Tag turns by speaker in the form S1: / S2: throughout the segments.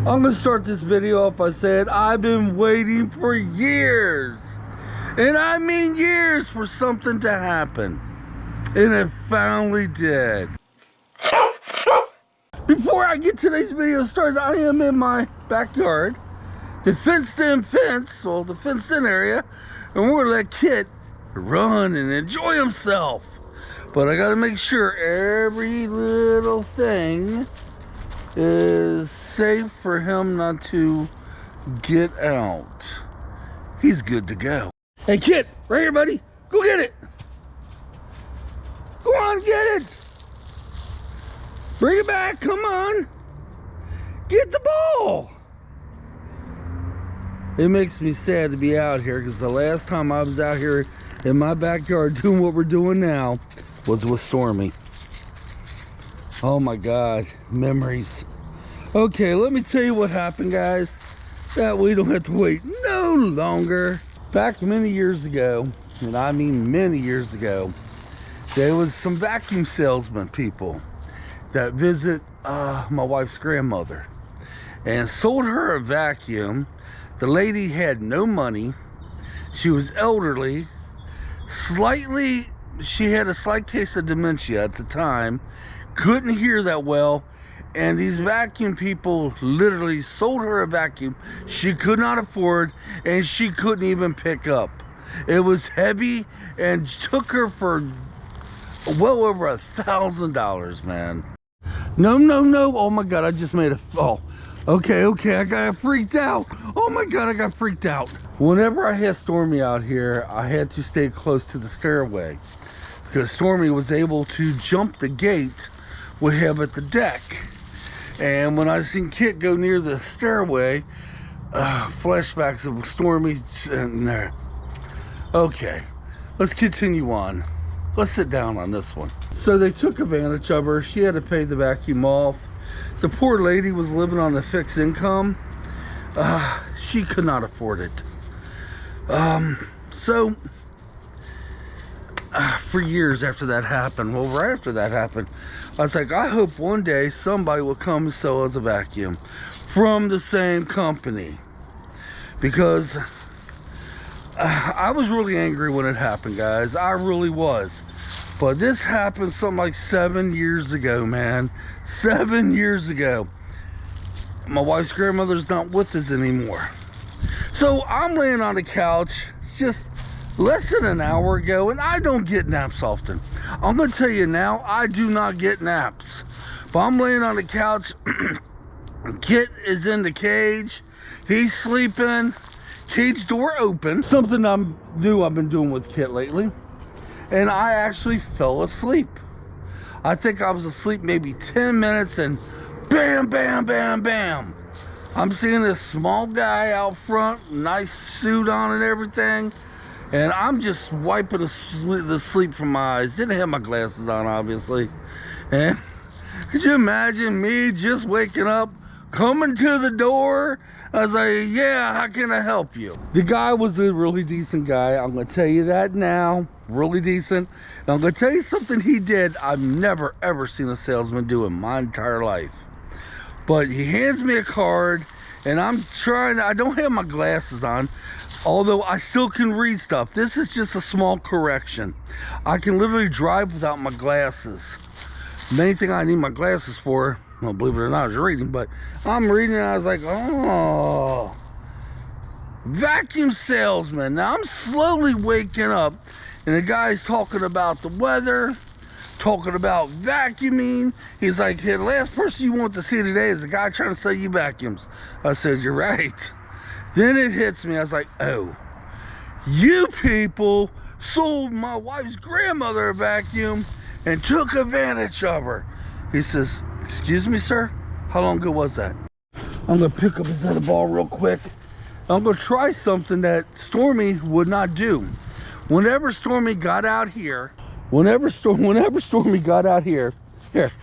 S1: I'm gonna start this video off by saying I've been waiting for years, and I mean years, for something to happen, and it finally did. Before I get today's video started, I am in my backyard, the fenced-in area, and we're gonna let Kit run and enjoy himself. But I gotta make sure every little thing is safe for him not to get out. He's good to go. Hey Kit, right here buddy, go get it. Go on, get it. Bring it back, come on. Get the ball. It makes me sad to be out here because the last time I was out here in my backyard doing what we're doing now was with Stormy. Oh my God, memories. Okay, let me tell you what happened, guys. That we don't have to wait no longer. Back many years ago, and I mean many years ago, there was some vacuum salesman people that visit my wife's grandmother and sold her a vacuum. The lady had no money. She was elderly, she had a slight case of dementia at the time, couldn't hear that well, and these vacuum people literally sold her a vacuum she could not afford and she couldn't even pick up. It was heavy and took her for well over $1,000, man. No, oh my God, I just made a fall. Okay, I got freaked out. Oh my God, I got freaked out. Whenever I had Stormy out here, I had to stay close to the stairway because Stormy was able to jump the gate we have at the deck. And when I seen Kit go near the stairway, flashbacks of Stormy sitting there. Okay, let's continue on. Let's sit down on this one. So they took advantage of her. She had to pay the vacuum off. The poor lady was living on a fixed income. She could not afford it. For years after that happened, well, right after that happened, I was like, I hope one day somebody will come and sell us a vacuum from the same company. Because I was really angry when it happened, guys. I really was. But this happened something like 7 years ago, man. 7 years ago. My wife's grandmother's not with us anymore. So I'm laying on the couch just less than an hour ago, and I don't get naps often. I'm gonna tell you now, I do not get naps. But I'm laying on the couch. Kit is in the cage. He's sleeping. Cage door open. Something I've been doing with Kit lately. And I actually fell asleep. I think I was asleep maybe 10 minutes and bam, bam, bam, bam. I'm seeing this small guy out front, nice suit on and everything. And I'm just wiping the sleep from my eyes. Didn't have my glasses on, obviously. And could you imagine me just waking up, coming to the door? I was like, yeah, how can I help you? The guy was a really decent guy. I'm going to tell you that now. Really decent. And I'm going to tell you something he did I've never, ever seen a salesman do in my entire life. But he hands me a card, and I don't have my glasses on, although I still can read stuff. This is just a small correction. I can literally drive without my glasses. The main thing I need my glasses for, well, believe it or not, I was reading, but I'm reading and I was like, oh, vacuum salesman. Now I'm slowly waking up, and the guy's talking about the weather, talking about vacuuming. He's like, hey, the last person you want to see today is the guy trying to sell you vacuums. I said, you're right. Then it hits me. I was like, oh, you people sold my wife's grandmother a vacuum and took advantage of her. He says, excuse me, sir? How long ago was that? I'm gonna pick up his other ball real quick. I'm gonna try something that Stormy would not do. Whenever Stormy got out here, here,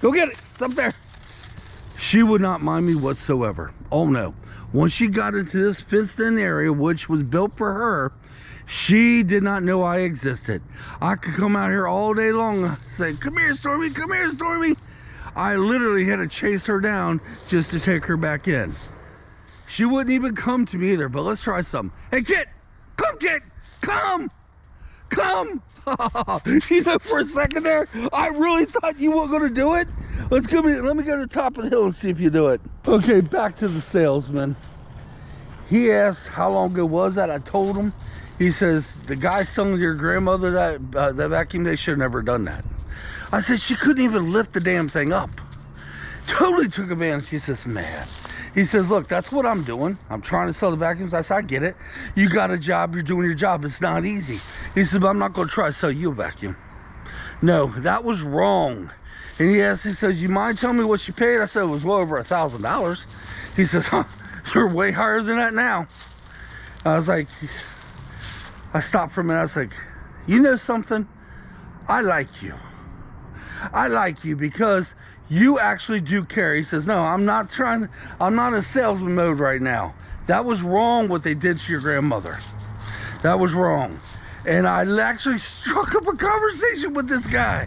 S1: go get it, it's up there. She would not mind me whatsoever. Oh no. Once she got into this fenced-in area, which was built for her, she did not know I existed. I could come out here all day long, say, come here, Stormy, come here, Stormy. I literally had to chase her down just to take her back in. She wouldn't even come to me either, but let's try something. Hey, Kit! Come, Kit! Come! Come! You know, for a second there, I really thought you weren't going to do it. Let me go to the top of the hill and see if you do it. Okay, back to the salesman. He asked how long ago was that. I told him. He says, the guy selling your grandmother that vacuum, they should have never done that. I said, she couldn't even lift the damn thing up. Totally took advantage. He says, man. He says, look, that's what I'm doing. I'm trying to sell the vacuums. I said, I get it. You got a job. You're doing your job. It's not easy. He said, but I'm not going to try to sell you a vacuum. No, that was wrong. And he says, you mind telling me what she paid? I said, it was well over $1,000. He says, huh, you're way higher than that now. I was like, I stopped for a minute. I was like, you know something? I like you. I like you because you actually do care. He says, no, I'm not in salesman mode right now. That was wrong what they did to your grandmother. That was wrong. And I actually struck up a conversation with this guy.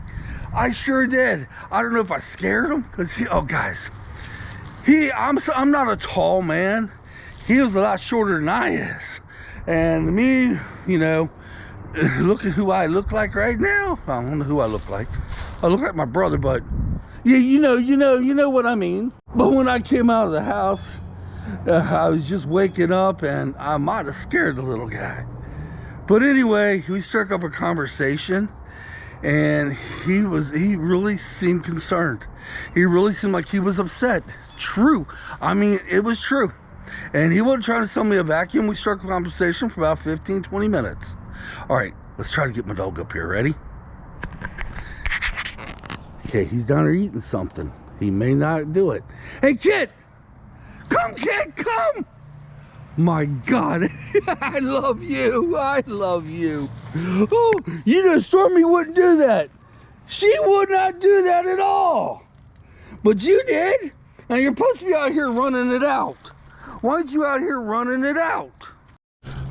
S1: I sure did. I don't know if I scared him because guys, I'm not a tall man. He was a lot shorter than I is. And me, you know, look at who I look like right now. I don't know who I look like. I look like my brother, but yeah, you know what I mean. But when I came out of the house, I was just waking up and I might have scared the little guy. But anyway, we struck up a conversation and he really seemed concerned. He really seemed like he was upset. True. I mean, it was true. And he wasn't trying to sell me a vacuum. We struck a conversation for about 15, 20 minutes. All right, let's try to get my dog up here. Ready? Okay, he's down there eating something. He may not do it. Hey, Kit! Come, Kit, come! My God, I love you. I love you. Oh, you know, Stormy wouldn't do that. She would not do that at all. But you did. Now, you're supposed to be out here running it out. Why aren't you out here running it out?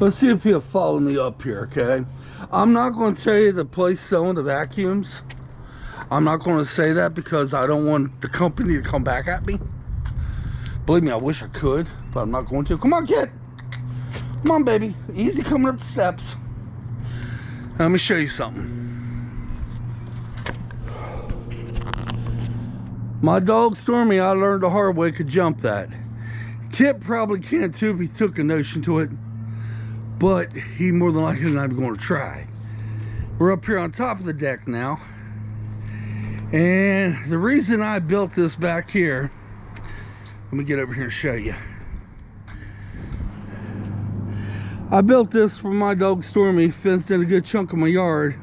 S1: Let's see if he'll follow me up here, okay? I'm not going to tell you the place selling the vacuums. I'm not going to say that because I don't want the company to come back at me. Believe me, I wish I could, but I'm not going to. Come on, kid. Come on, baby. Easy coming up the steps. Let me show you something. My dog, Stormy, I learned the hard way, could jump that. Kit probably can too if he took a notion to it, but he more than likely not going to try. We're up here on top of the deck now, and the reason I built this back here, let me get over here and show you. I built this for my dog Stormy, fenced in a good chunk of my yard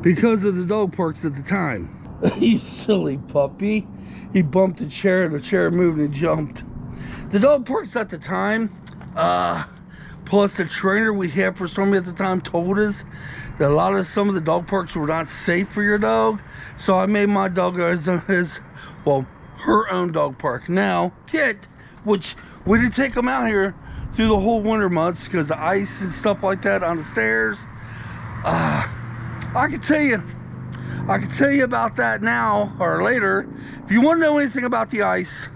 S1: because of the dog parks at the time. You silly puppy. He bumped the chair moved and jumped. The dog parks at the time, plus the trainer we had for Stormy at the time told us that some of the dog parks were not safe for your dog. So I made my dog her own dog park. Now, Kit, which we didn't take him out here through the whole winter months because of ice and stuff like that on the stairs. I can tell you about that now or later. If you want to know anything about the ice,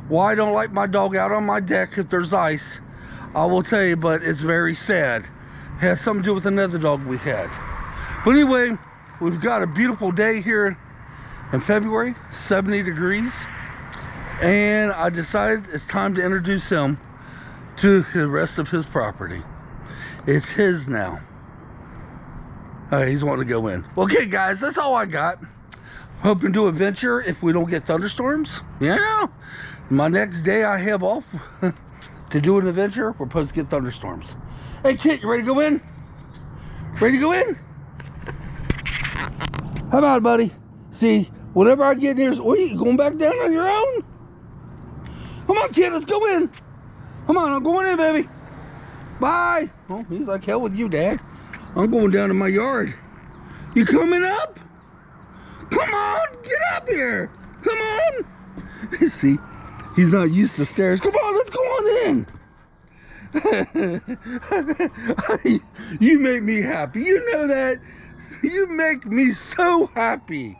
S1: why I don't like my dog out on my deck if there's ice, I will tell you, but it's very sad. It has something to do with another dog we had. But anyway, we've got a beautiful day here in February, 70 degrees. And I decided it's time to introduce him to the rest of his property. It's his now. All right, he's wanting to go in. Okay, guys, that's all I got. Hoping to adventure if we don't get thunderstorms. Yeah. My next day I have off to do an adventure. We're supposed to get thunderstorms. Hey, Kit, you ready to go in? Ready to go in? How about it, buddy? See, whenever I get in here, what are you going back down on your own? Come on, kid, let's go in. Come on, I'm going in, baby. Bye. Oh, he's like, hell with you, Dad. I'm going down to my yard. You coming up? Come on, get up here. Come on. See, he's not used to stairs. Come on, let's go on in. You make me happy. You know that. You make me so happy.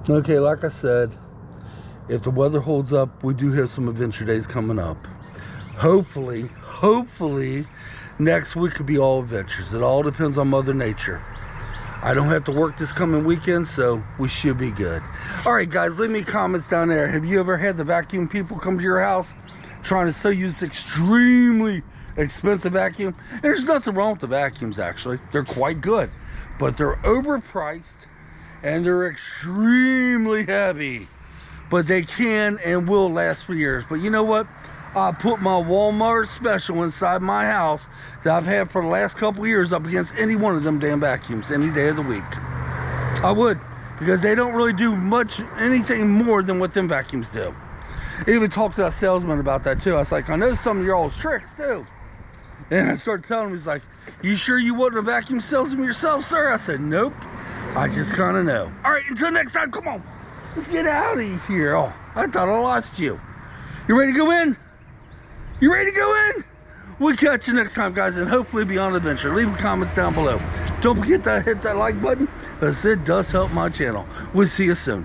S1: Okay, like I said, if the weather holds up, we do have some adventure days coming up. hopefully next week could be all adventures. It all depends on Mother Nature. I don't have to work this coming weekend, so we should be good. All right, guys, leave me comments down there. Have you ever had the vacuum people come to your house trying to sell you this extremely expensive vacuum? And there's nothing wrong with the vacuums, actually. They're quite good, but they're overpriced and they're extremely heavy, but they can and will last for years. But you know what? I put my Walmart special inside my house that I've had for the last couple of years up against any one of them damn vacuums any day of the week. I would, because they don't really do anything more than what them vacuums do. I even talked to a salesman about that too. I was like, I know some of your old tricks too. And I started telling him, he's like, you sure you wasn't a vacuum salesman yourself, sir? I said, nope, I just kind of know. All right, until next time, come on, let's get out of here. Oh, I thought I lost you. You ready to go in? You ready to go in? We'll catch you next time, guys, and hopefully be on an adventure. Leave comments down below. Don't forget to hit that like button, because it does help my channel. We'll see you soon.